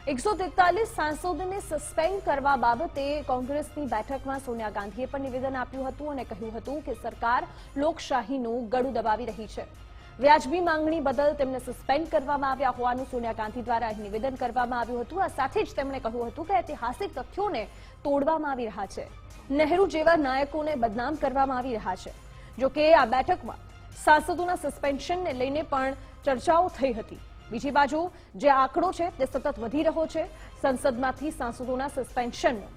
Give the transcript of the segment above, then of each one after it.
143 સાંસદોને સસ્પેન્ડ કરવા બાબતે કોંગ્રેસની બેઠકમાં સોનિયા ગાંધીએ પણ નિવેદન આપ્યું હતું અને કહ્યું હતું કે સરકાર લોકશાહીનું ગળું દબાવી રહી છે. વ્યાજબી માંગણી બદલ તેમને સસ્પેન્ડ કરવામાં આવ્યા હોવાનું સોનિયા ગાંધી દ્વારા અહીં નિવેદન કરવામાં આવ્યું હતું. આ સાથે જ તેમણે કહ્યું હતું કે ઐતિહાસિક તથ્યોને તોડવામાં આવી રહ્યા છે. નહેરુ જેવા નાયકોને બદનામ કરવામાં આવી રહ્યા છે. જોકે આ બેઠકમાં સાંસદોના સસ્પેન્શનને લઈને પણ ચર્ચાઓ થઈ હતી. બીજી બાજુ જે આંકડો છે તે સતત વધી રહ્યો છે. સંસદમાંથી સાંસદોના સસ્પેન્શનનો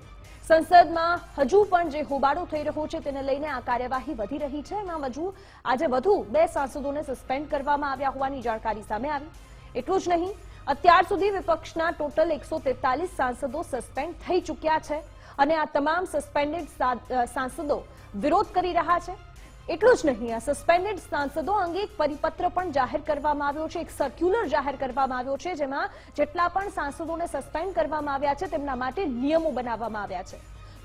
સંસદમાં હજુ પણ જે હોબાળો થઈ રહ્યો છે તેને લઈને આ કાર્યવાહી વધી રહી છે. એમાં આજે વધુ 2 સાંસદોને સસ્પેન્ડ કરવામાં આવ્યા હોવાની જાણકારી સામે આવી. એટલું જ નહીં, અત્યાર સુધી વિપક્ષના ટોટલ 143 સાંસદો સસ્પેન્ડ થઈ ચૂક્યા છે અને આ તમામ સસ્પેન્ડેડ સાંસદો વિરોધ કરી રહ્યા છે. એટલું જ નહીં, આ સસ્પેન્ડેડ સાંસદો અંગે એક પરિપત્ર પણ જાહેર કરવામાં આવ્યો છે, એક સર્ક્યુલર જાહેર કરવામાં આવ્યો છે, જેમાં જેટલા પણ સાંસદોને સસ્પેન્ડ કરવામાં આવ્યા છે તેમના માટે નિયમો બનાવવામાં આવ્યા છે.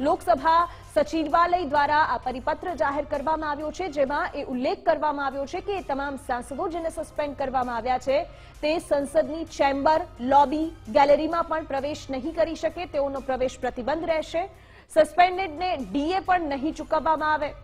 લોકસભા સચિવાલય દ્વારા આ પરિપત્ર જાહેર કરવામાં આવ્યો છે, જેમાં એ ઉલ્લેખ કરવામાં આવ્યો છે કે તમામ સાંસદો જેને સસ્પેન્ડ કરવામાં આવ્યા છે તે સંસદની ચેમ્બર, લોબી, ગેલેરીમાં પણ પ્રવેશ નહીં કરી શકે. તેઓનો પ્રવેશ પ્રતિબંધ રહેશે. સસ્પેન્ડેડને ડીએ પણ નહીં ચૂકવવામાં આવે.